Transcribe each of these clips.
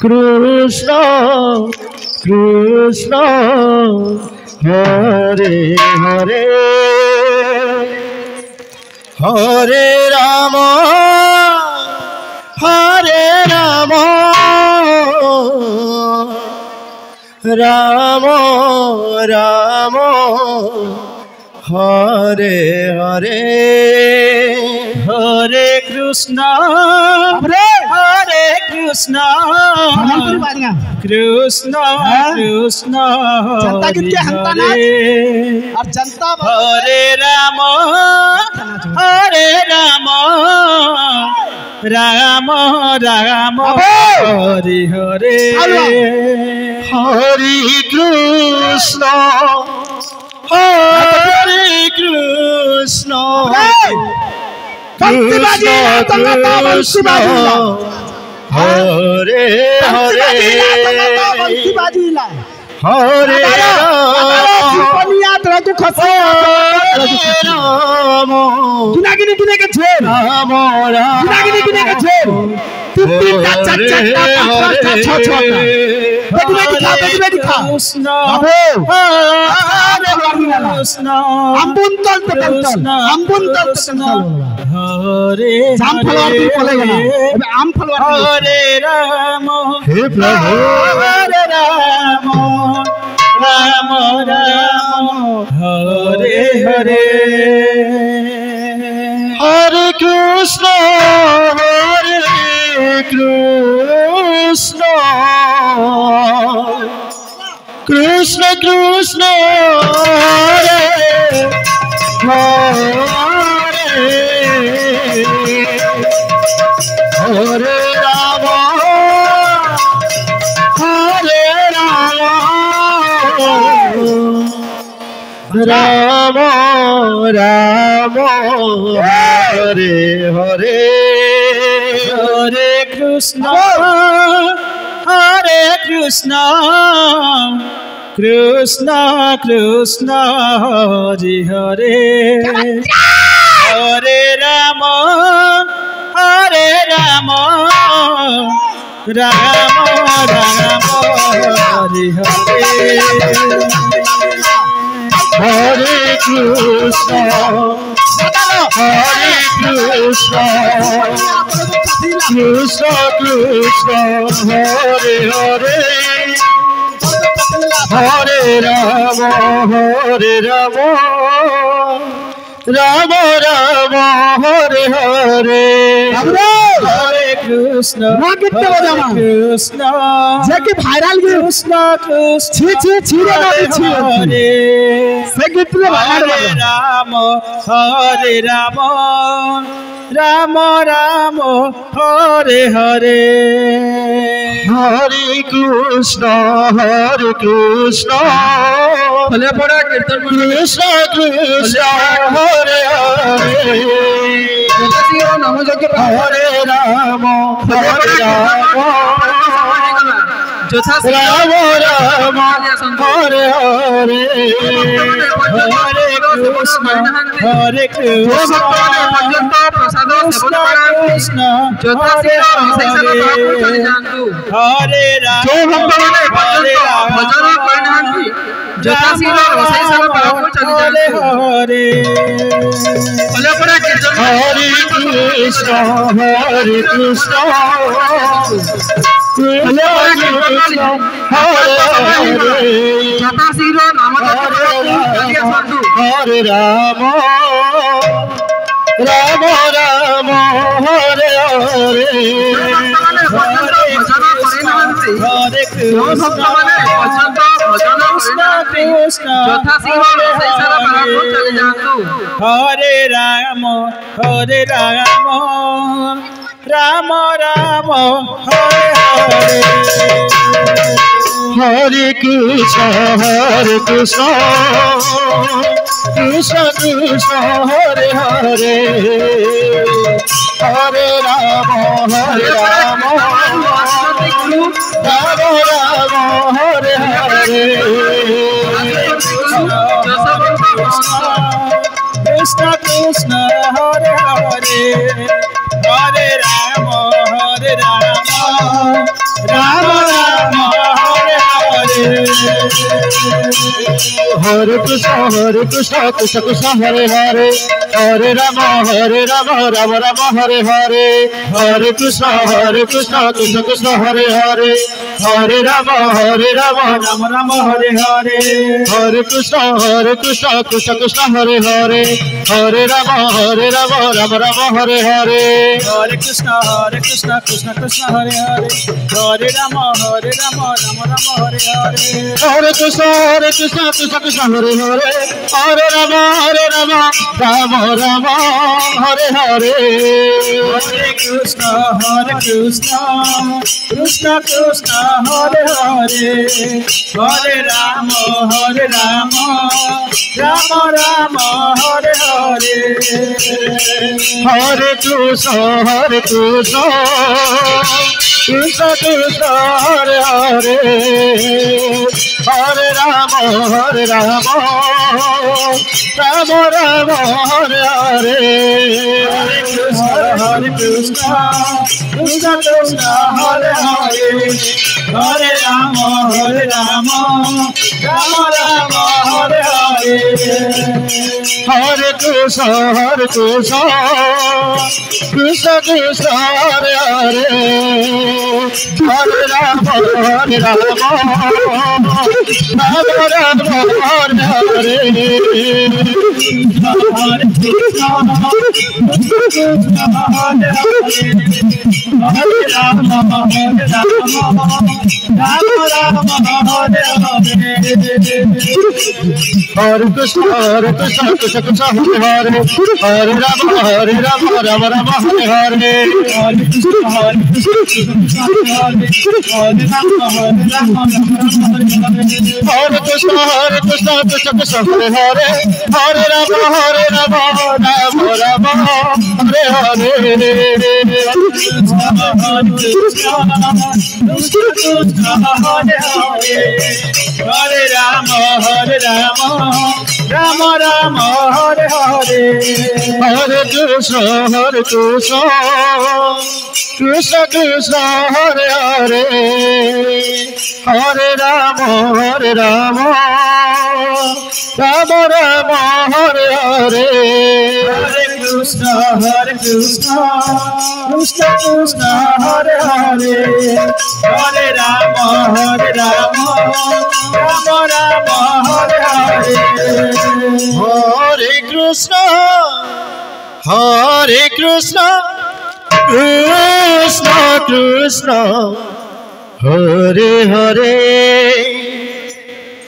कृष्ण कृष्ण हरे हरे हरे राम राम राम हरे हरे हरे कृष्ण कृष्ण कृष्ण कृष्ण हरे राम राम राम हरे हरे हरे कृष्ण कृष्ण कृष्ण हरे हरे हरे राम राम हरे हरे हरे कृष्ण कृष्ण कृष्ण हरे हरे राम राम राम हरे हरे हरे कृष्ण कृष्ण कृष्ण हरे हरे हरे राम राम राम हरे हरे हरे कृष्ण कृष्ण कृष्ण हरे हरे हरे राम राम राम हरे हरे हरे कृष्ण कृष्ण जाके भाइरल कृष्ण कृष्ण हरे राम राम राम हरे हरे हरे कृष्ण भले पड़ा कीर्तन कृष्ण कृष्ण हरे हरे नाम जग हरे राम যথা राम राम हरे हरे हरे कृष्ण পর্যন্ত প্রসাদ সেবন कृष्ण যথা हरे राम হরে ভজন করিনাহান্তি যথাশীল রসাই সেবা পালন চলি যান্তু हरे ভলে পড়া কীর্তন हरे कृष्ण कृष्ण हरे যথাশীল নাম हरे राम राम राम हरे हरे हरे कृष्ण कृष्ण हरे Ram Ram Ram Hare Hare Hare Krishna Krishna Krishna Hare Hare Hare Ram Ram Ram Hare Hare Krishna Krishna Hare Hare Hare Ram Ram Hare Krishna Krishna Krishna Hare Hare Hare Rama Rama Rama Hare Hare Hare Krishna Krishna Krishna Hare Hare Hare Rama Rama Rama Hare Hare Hare Krishna Krishna Krishna Hare Hare Hare Rama Rama Rama Hare Hare Hare Krishna Krishna Krishna Hare Hare Hare Rama Rama Rama Hare Hare Hare Krishna Krishna Krishna Hare Hare Hare Rama Rama Rama Hare Hare Hare Krishna Krishna Krishna Hare Hare Hare Rama Rama Rama Hare Hare Hare Krishna Krishna Krishna Hare Hare Hare Rama Rama Rama Hare Hare Hare Krishna Krishna Hare Hare Hare Rama Rama Rama Hare Hare Hare Krishna Krishna Hare Hare Hare Rama Rama Hare Krishna Krishna Hare Hare Hare Rama Rama Rama Hare Hare Hare Krishna Krishna Hare Hare Hare Rama Rama Rama Hare Hare Hare Rama Rama Rama Hare Hare Hare Krishna Krishna Krishna Hare Hare Hare Rama Rama Rama Hare Hare Hare Krishna Krishna Krishna Hare Hare Hare Rama Rama Rama Hare Hare Hare Krishna Krishna Krishna Hare Hare Hare Rama Rama Rama Hare Hare Hare Krishna Krishna Krishna Hare Hare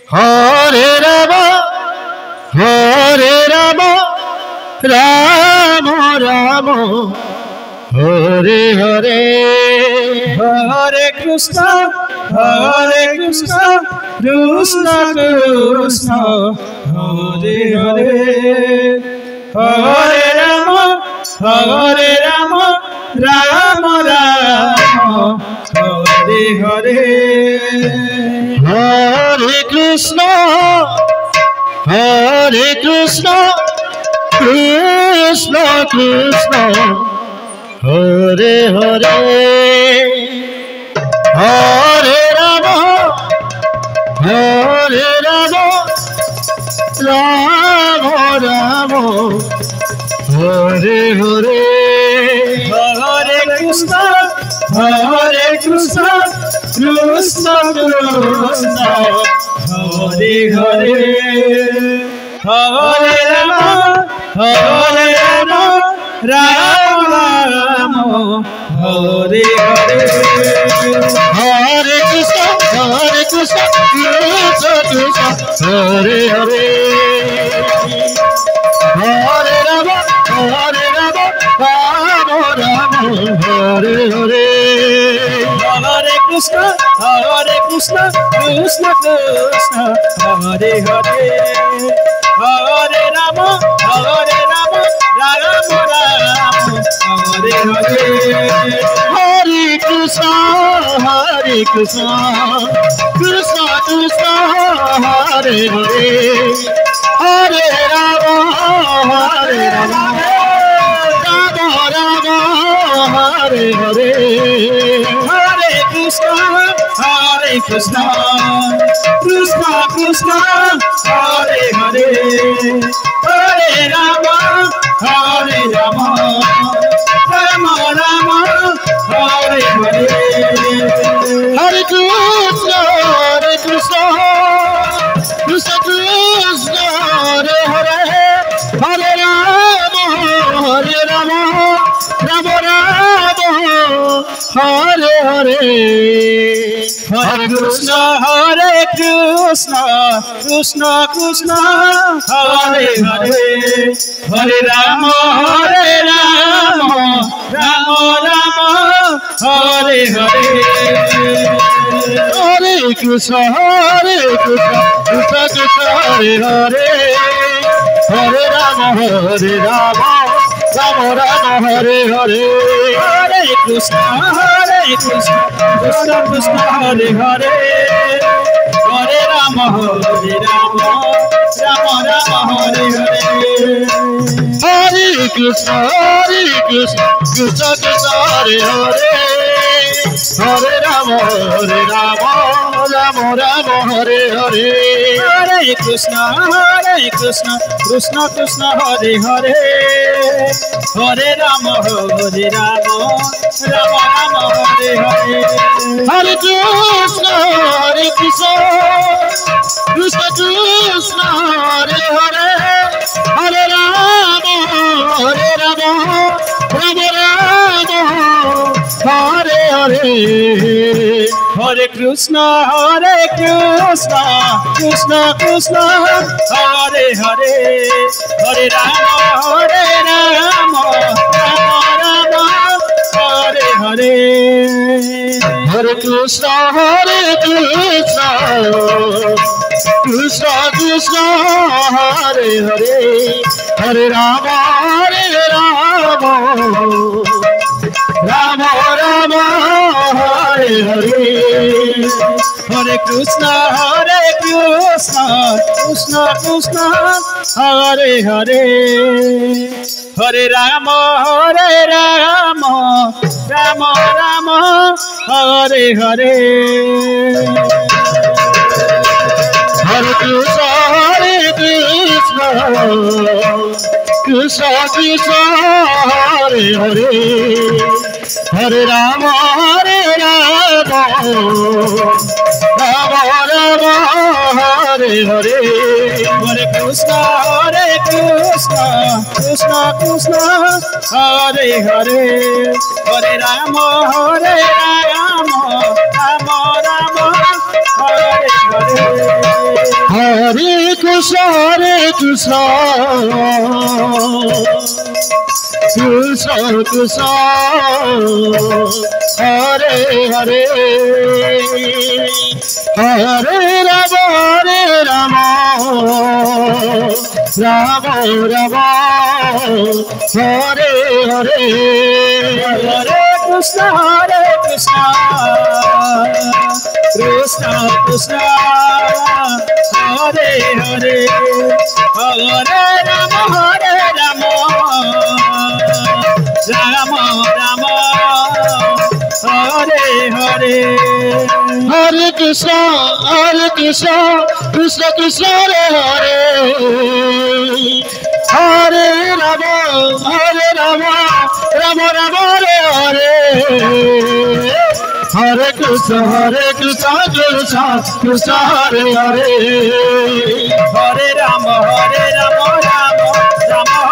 Hare Rama Rama Rama Hare Hare Hare Krishna Krishna Krishna Hare Hare Hare Rama Rama Rama Hare Hare Hare Krishna Krishna Krishna Hare Hare Hare Rama Rama Hare Hare Hare Krishna Krishna Krishna Hare Hare Hare Rama Rama Rama Hare Hare Hare Krishna Krishna Krishna Hare Hare Hare Rama Rama Hare Hare Hare Krishna Krishna Krishna Hare Hare Hare Rama Rama Hare Hare Hare Krishna Krishna Krishna Hare Hare Hare Ram हरे Ram Ram Ram Hare Hare Hare Krishna Krishna Krishna Hare Hare Hare Rama Hare Rama Rama Rama Hare Hare Hare Krishna Krishna Krishna Hare Hare Hare Rama Rama Rama Hare Hare Hare Krishna Krishna Krishna Hare Hare Hare Rama Rama Rama Hare Hare Hare Krishna Krishna Krishna Hare Hare Hare Rama Rama Rama Hare Hare Hare Krishna Krishna Krishna Hare Hare Hare Rama Rama Rama Hare Hare Hare Krishna Krishna Krishna Hare Hare Hare Rama Rama Rama Hare Hare Hare Krishna Krishna Krishna Hare Hare Hare Rama Rama Rama Hare Hare Hare Krishna Krishna Krishna Hare Hare Hare Rama Rama Rama Hare Hare Hare Krishna Krishna Krishna Hare Hare Hare Rama Rama Rama Hare Hare Hare Krishna Krishna Krishna Hare Hare Hare Rama Rama Rama Hare Hare Hare Krishna Krishna Krishna Hare Hare Hare Rama Rama Rama Hare Hare Hare Krishna Krishna Krishna Hare Hare Hare Rama Rama Rama Hare Hare Hare Krishna Krishna Krishna Hare Hare Hare Rama Rama Rama Hare Hare Hare Krishna Krishna Krishna Hare Hare Hare Rama Rama Rama Hare Hare Hare Krishna Krishna Krishna Hare Hare Hare Rama Rama Rama Hare Hare Hare Krishna Krishna Krishna Hare Hare Hare Rama Rama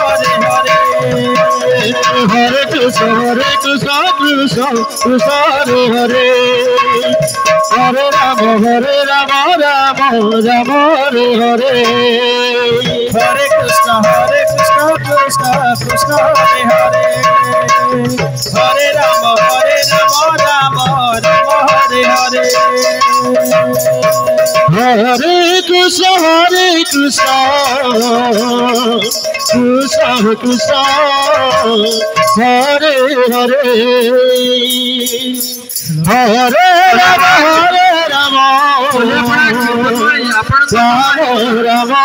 Hare Hare Hare Krishna Krishna Krishna Hare Hare Hare Rama Rama Rama Hare Hare Hare Krishna Krishna Krishna Hare Hare Hare Rama Rama Hare Hare Hare Krishna Krishna Krishna Hare Hare Hare Rama Rama Rama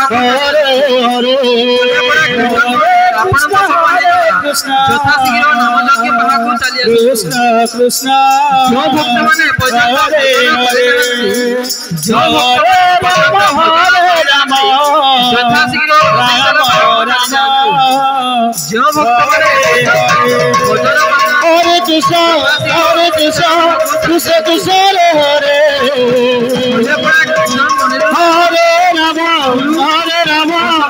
Hare Hare ଆପଣଙ୍କ ସମୟରେ ଯଥା ଶୀଘ୍ର ନାମ ଯଜ୍ଞ ବାହାକୁ ଚାଲି ଆସନ୍ତୁ। କୃଷ୍ଣ କୃଷ୍ଣ ଯେଉଁ ଭକ୍ତମାନେ ପର୍ଯ୍ୟନ୍ତ ଯଥା ଶୀଘ୍ର ଯେଉଁ ଭକ୍ତମାନେ हरे कृष्ण कृष्ण कृष्ण हरे हरे राम राम राम हरे हरे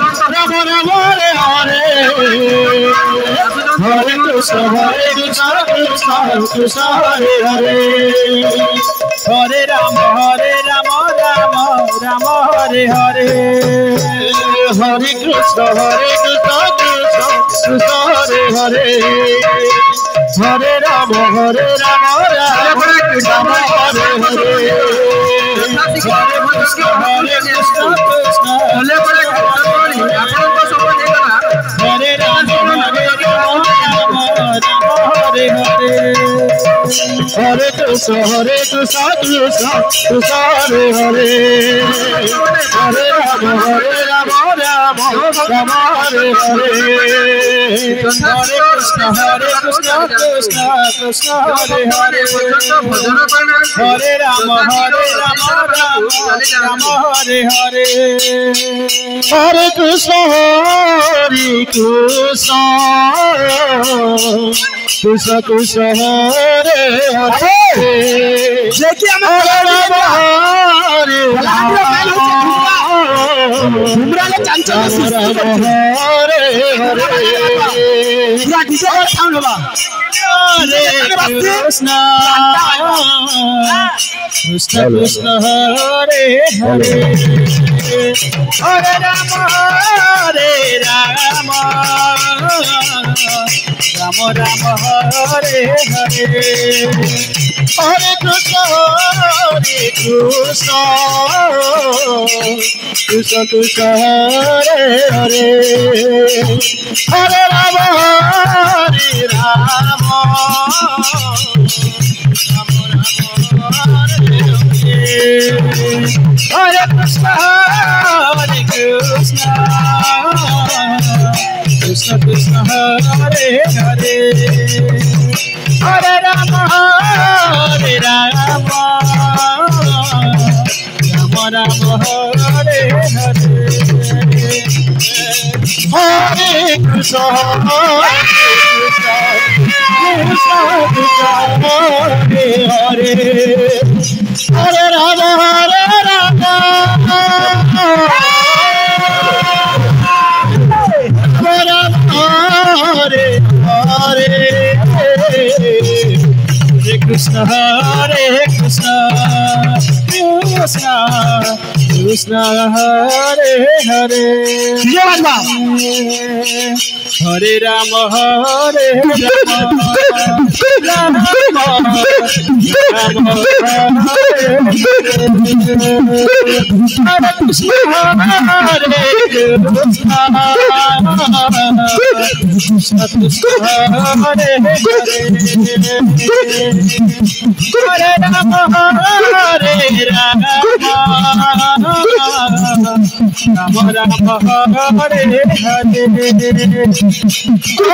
हरे कृष्ण कृष्ण कृष्ण हरे हरे हरे राम राम राम हरे हरे हरे कृष्ण कृष्ण कृष्ण हरे हरे हरे राम राम राम हरे हरे हरे कृष्ण कृष्ण हरे राम हरे हरे हरे कृष्ण कृष्ण कृष्ण हरे हरे हरे राम राम राम हरे हरे हरे कृष्ण कृष्ण कृष्ण हरे हरे हरे राम राम राम हरे हरे हरे कृष्ण कृष्ण कृष्ण हरे हरे देखिए हरे राम हरे हरे कृष्ण कृष्ण कृष्ण हरे हरे हरे राम राम राम हरे हरे हरे कृष्ण कृष्ण कृष्ण हरे हरे हरे राम राम हरे कृष्ण कृष्ण कृष्ण हरे हरे हरे राम राम राम हरे हरे हरे कृष्ण हरे हरे हरे राम हरे हरे कृष्ण कृष्ण कृष्ण हरे हरे हरे राम राम कृष्ण हरे हरे राम हरे हरे